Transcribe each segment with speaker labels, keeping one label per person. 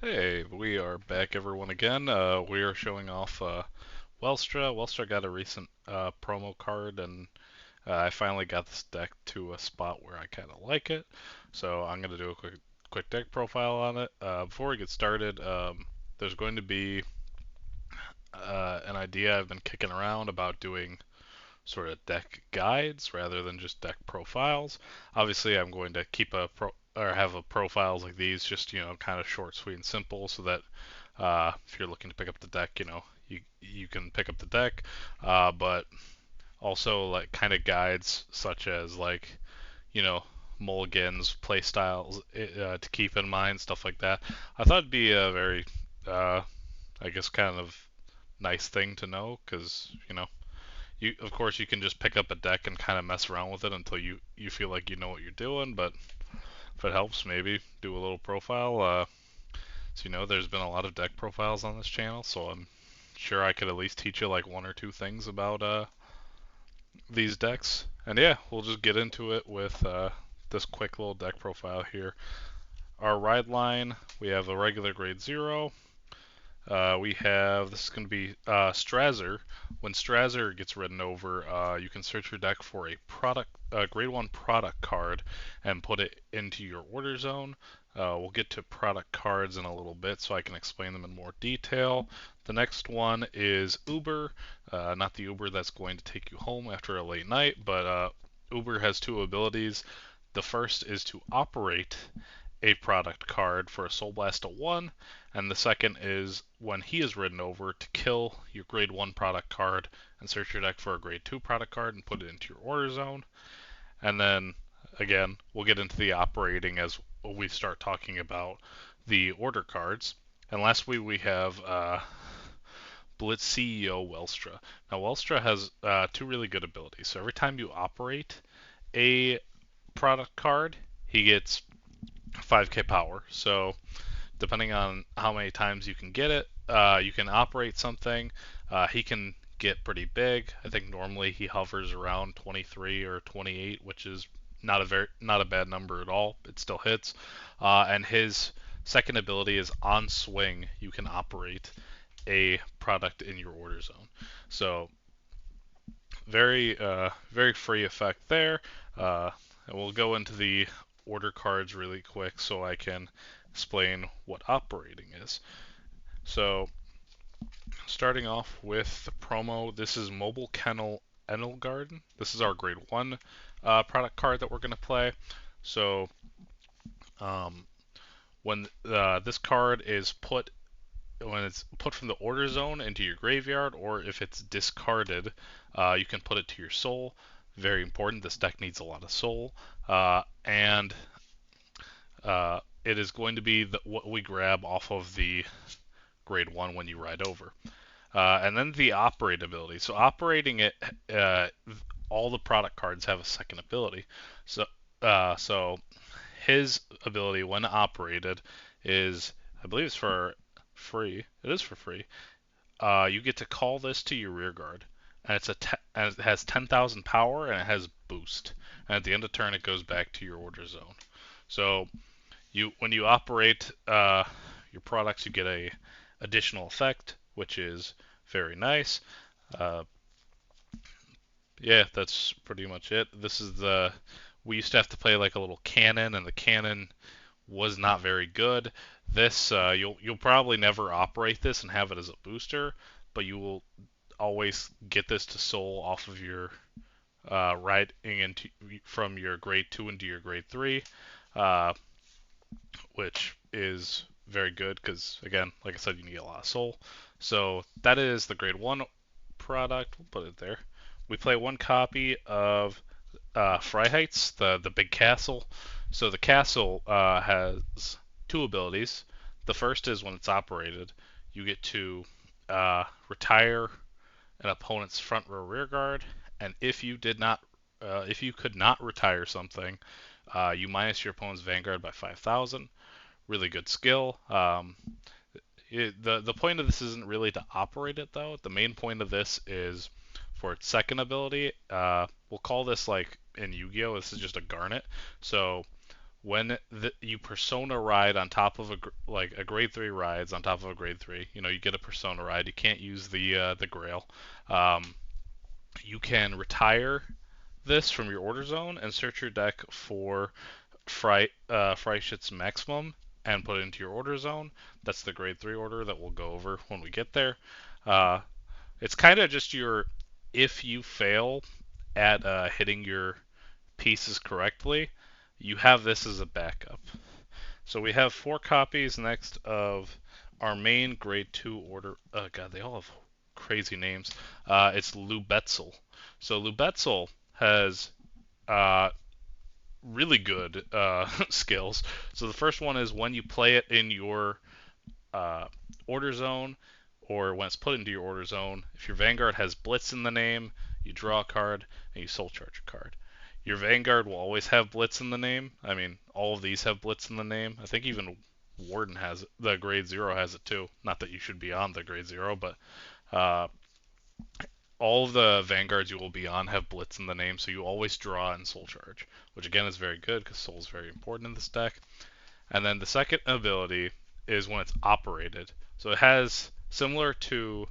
Speaker 1: Hey, we are back, everyone, again. We are showing off Welstra. Welstra got a recent promo card, and I finally got this deck to a spot where I kind of like it. So I'm going to do a quick deck profile on it. Before we get started, there's going to be an idea I've been kicking around about doing sort of deck guides rather than just deck profiles. Obviously, I'm going to keep or have a profiles like these, just kind of short, sweet, and simple, so that if you're looking to pick up the deck, you can pick up the deck. But also like kind of guides such as like you know mulligans, play styles to keep in mind, stuff like that. I thought it'd be a very I guess kind of nice thing to know because you, of course, you can just pick up a deck and kind of mess around with it until you feel like you know what you're doing. But if it helps, maybe do a little profile. So there's been a lot of deck profiles on this channel, so I'm sure I could at least teach you like one or two things about these decks. And yeah, we'll just get into it with this quick little deck profile here. Our ride line, we have a regular grade 0. We have, this is going to be Strazzer. When Strazzer gets ridden over, you can search your deck for a grade 1 product card and put it into your order zone. We'll get to product cards in a little bit so I can explain them in more detail. The next one is Uber, not the Uber that's going to take you home after a late night, but Uber has two abilities. The first is to operate a product card for a Soul Blast of 1, and the second is when he is ridden over to kill your grade 1 product card and search your deck for a grade 2 product card and put it into your order zone. And then again, we'll get into the operating as we start talking about the order cards. And lastly, we have Blitz CEO Welstra. Now, Welstra has two really good abilities. So every time you operate a product card, he gets 5k power. So depending on how many times you can get it, you can operate something. He can get pretty big. I think normally he hovers around 23 or 28, which is not a bad number at all. It still hits. And his second ability is on swing. You can operate a product in your order zone. So very free effect there. And we'll go into the order cards really quick so I can explain what operating is. So starting off with the promo, this is Mobile Kennel Enel Garden. This is our grade 1 product card that we're going to play. So when this card is when it's put from the order zone into your graveyard, or if it's discarded, you can put it to your soul. Very important. This deck needs a lot of soul, and it is going to be what we grab off of the grade 1 when you ride over. And then the operate ability. So operating it, all the product cards have a second ability. So his ability when operated is, I believe it's for free. It is for free. You get to call this to your rear guard, and and it has 10,000 power and it has boost. And at the end of turn, it goes back to your order zone. So when you operate your products, you get a additional effect, which is very nice. Uh, yeah, that's pretty much it. We used to have to play like a little cannon, and the cannon was not very good. This you'll probably never operate this and have it as a booster, but you will always get this to soul off of your riding into from your grade 2 into your grade 3, uh, which is very good because again, like I said, you need a lot of soul. So that is the grade 1 product. We'll put it there. We play one copy of Freiheits, the big castle. So the castle has two abilities. The first is when it's operated, you get to retire an opponent's front row rear guard, and if you could not retire something, you minus your opponent's Vanguard by 5,000. Really good skill. The point of this isn't really to operate it though. The main point of this is for its second ability. We'll call this like in Yu-Gi-Oh! This is just a Garnet. So when you persona ride on top of a grade 3 rides on top of a grade 3, you get a persona ride. You can't use the Grail. Um, you can retire this from your order zone and search your deck for Freischütz Maximum and put it into your order zone. That's the grade 3 order that we'll go over when we get there. Uh, it's kind of just if you fail at hitting your pieces correctly, you have this as a backup. So we have 4 copies next of our main grade 2 order. Oh god, they all have crazy names. It's Lubetzel. So Lubetzel has really good skills. So the first one is when you play it in your uh, order zone, or when it's put into your order zone, if your Vanguard has Blitz in the name, you draw a card and you soul charge a card. Your Vanguard will always have Blitz in the name. I mean, all of these have Blitz in the name. I think even Warden has it. The grade 0 has it too. Not that you should be on the grade 0, but uh, all of the Vanguards you will be on have Blitz in the name, so you always draw and soul charge, which again is very good because soul is very important in this deck. And then the second ability is when it's operated. So it has, similar to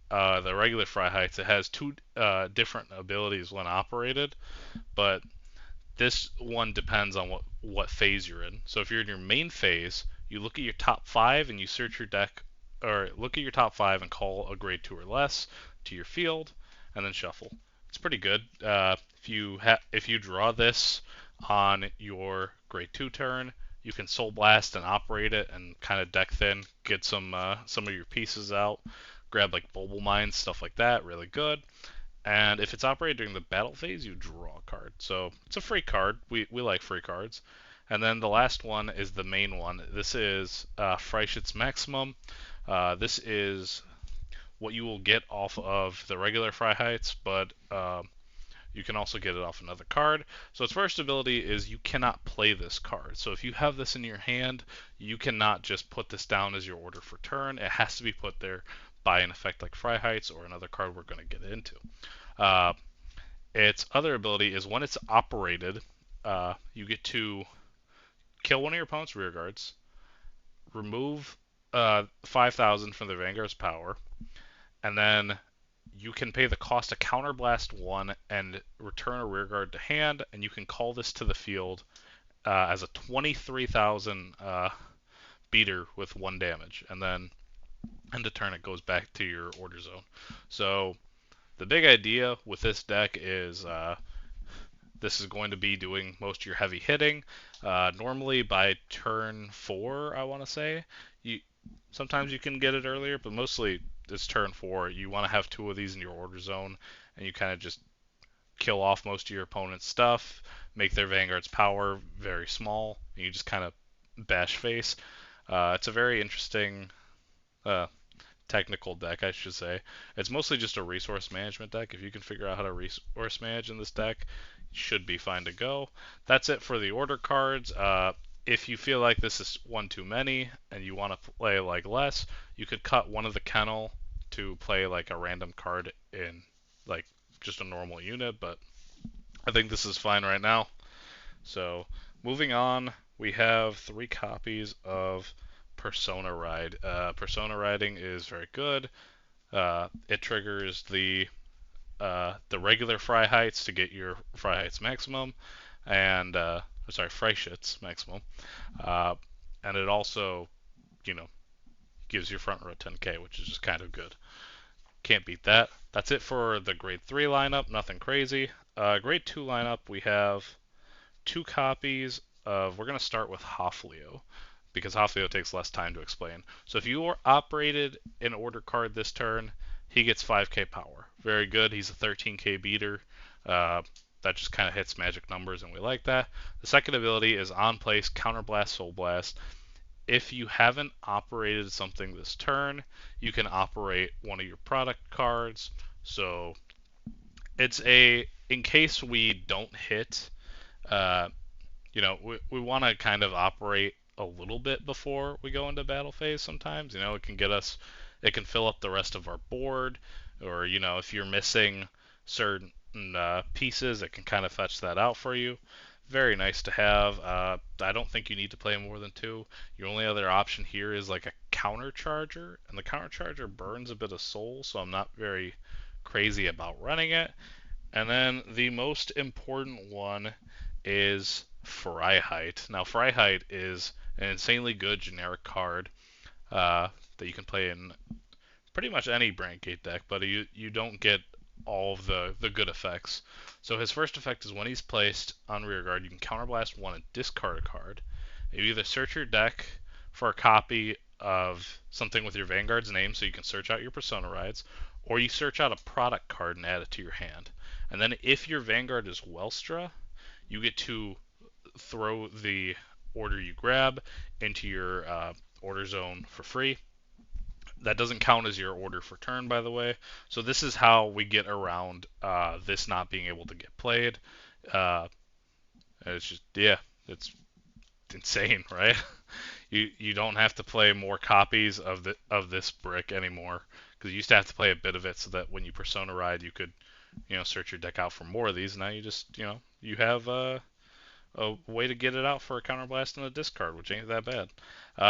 Speaker 1: the regular Freiheits, it has 2 different abilities when operated, but this one depends on what phase you're in. So if you're in your main phase, you look at your top 5 and you search your deck, or look at your top 5 and call a grade 2 or less to your field, and then shuffle. It's pretty good. If you draw this on your grade 2 turn, you can Soul Blast and operate it and kind of deck thin, get some of your pieces out, grab like Bulbul Mines, stuff like that, really good. And if it's operated during the battle phase, you draw a card. So it's a free card. We like free cards. And then the last one is the main one. This is Freischütz Maximum. This is what you will get off of the regular Freiheits, but you can also get it off another card. So its first ability is you cannot play this card. So if you have this in your hand, you cannot just put this down as your order for turn. It has to be put there by an effect like Freiheits or another card we're going to get into. Its other ability is when it's operated, you get to kill one of your opponent's rear guards, remove 5,000 from the Vanguard's power, and then you can pay the cost to counterblast 1 and return a rear guard to hand, and you can call this to the field as a 23,000 beater with 1 damage, and then end of turn it goes back to your order zone. So the big idea with this deck is this is going to be doing most of your heavy hitting. Normally by turn 4, I want to say. Sometimes you can get it earlier, but mostly it's turn 4. You want to have 2 of these in your order zone, and you kind of just kill off most of your opponent's stuff, make their Vanguard's power very small, and you just kind of bash face. It's a very interesting technical deck, I should say. It's mostly just a resource management deck. If you can figure out how to resource manage in this deck, you should be fine to go. That's it for the order cards. If you feel like this is one too many and you want to play like less, you could cut one of the kennel to play like a random card in like just a normal unit, but I think this is fine right now. So moving on, we have 3 copies of Persona Ride. Persona Riding is very good. It triggers the regular Freiheits to get your Freiheits maximum, and Freischütz maximum, and it also, gives your front row 10k, which is just kind of good. Can't beat that. That's it for the grade 3 lineup. Nothing crazy. Grade 2 lineup, we have 2 copies of. We're gonna start with Haflio, because Haflio takes less time to explain. So if you are operated an order card this turn, he gets 5k power. Very good. He's a 13k beater. That just kind of hits magic numbers, and we like that. The second ability is on place, Counterblast, Soul Blast. If you haven't operated something this turn, you can operate one of your product cards. So it's in case we don't hit, we want to kind of operate a little bit before we go into battle phase sometimes. It can fill up the rest of our board, or, if you're missing certain pieces, it can kind of fetch that out for you. Very nice to have. I don't think you need to play more than two. Your only other option here is like a counter charger, and the counter charger burns a bit of soul, so I'm not very crazy about running it. And then the most important one is Freiheit. Now, Freiheit is an insanely good generic card that you can play in pretty much any Brand Gate deck, but you don't get all of the good effects. So his first effect is when he's placed on rear guard, you can counterblast one and discard a card. You either search your deck for a copy of something with your Vanguard's name, so you can search out your Persona rides, or you search out a product card and add it to your hand. And then if your Vanguard is Welstra, you get to throw the order you grab into your order zone for free. That doesn't count as your order for turn, by the way. So this is how we get around this not being able to get played. Uh, it's just, yeah, it's insane, right? You don't have to play more copies of this brick anymore, because you used to have to play a bit of it so that when you Persona ride, you could search your deck out for more of these. Now you just you have a way to get it out for a counterblast and a discard, which ain't that bad.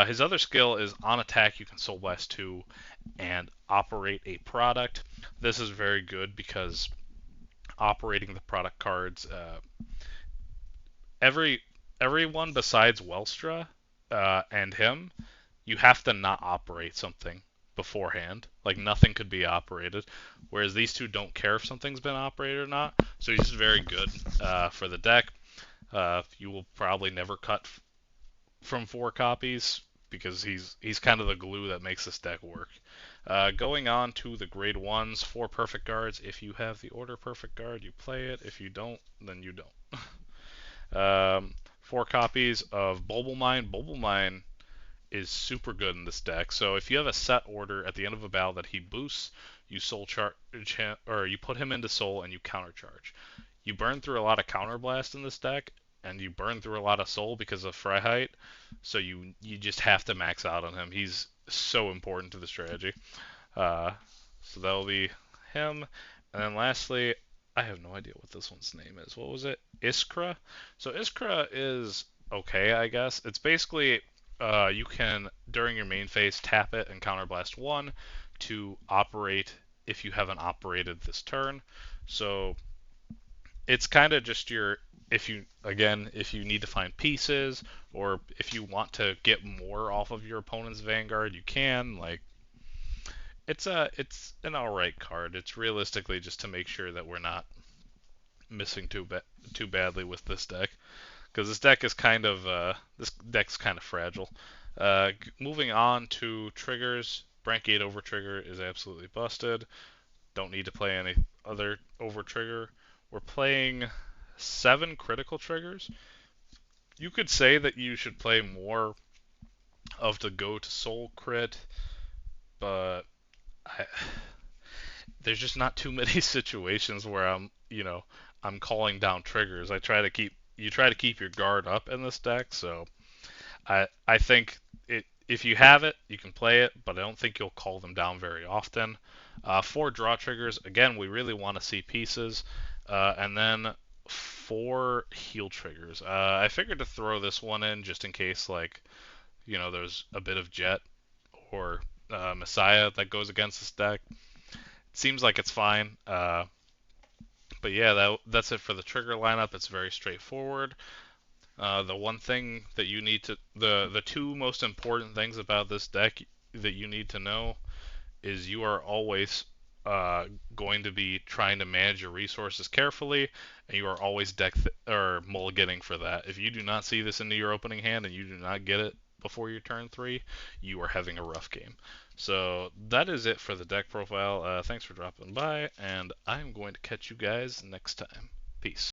Speaker 1: His other skill is on attack you can Soul Blast 2 and operate a product. This is very good because operating the product cards, everyone besides Welstra and him, you have to not operate something beforehand. Like nothing could be operated, whereas these two don't care if something's been operated or not. So he's just very good for the deck. You will probably never cut from 4 copies because he's kind of the glue that makes this deck work. Going on to the grade 1s, 4 perfect guards. If you have the order perfect guard, you play it. If you don't, then you don't. 4 copies of Bulbul Mine. Bulbul Mine is super good in this deck. So if you have a set order at the end of a battle that he boosts, you soul charge or you put him into soul and you counter charge. You burn through a lot of counterblast in this deck, and you burn through a lot of soul because of Freiheit. So you just have to max out on him. He's so important to the strategy. So that'll be him. And then lastly, I have no idea what this one's name is. What was it? Iskra? So Iskra is okay, I guess. It's basically you can, during your main phase, tap it and counterblast 1 to operate if you haven't operated this turn. So it's kind of just your, if you need to find pieces, or if you want to get more off of your opponent's Vanguard, you can. Like, it's an alright card. It's realistically just to make sure that we're not missing too badly with this deck, because this deck's kind of fragile. Moving on to triggers, Brand Gate over trigger is absolutely busted. Don't need to play any other over trigger. We're playing 7 critical triggers. You could say that you should play more of the go to soul crit, but there's just not too many situations where I'm calling down triggers. You try to keep your guard up in this deck, so I think if you have it, you can play it, but I don't think you'll call them down very often. 4 draw triggers. Again, we really want to see pieces. And then 4 heal triggers. I figured to throw this one in just in case, there's a bit of Jet or Messiah that goes against this deck. It seems like it's fine. But yeah, that's it for the trigger lineup. It's very straightforward. The one thing that you need to, the 2 most important things about this deck that you need to know is you are always going to be trying to manage your resources carefully, and you are always or mulliganing for that. If you do not see this into your opening hand and you do not get it before your turn 3, you are having a rough game. So that is it for the deck profile. Thanks for dropping by, and I'm going to catch you guys next time. Peace.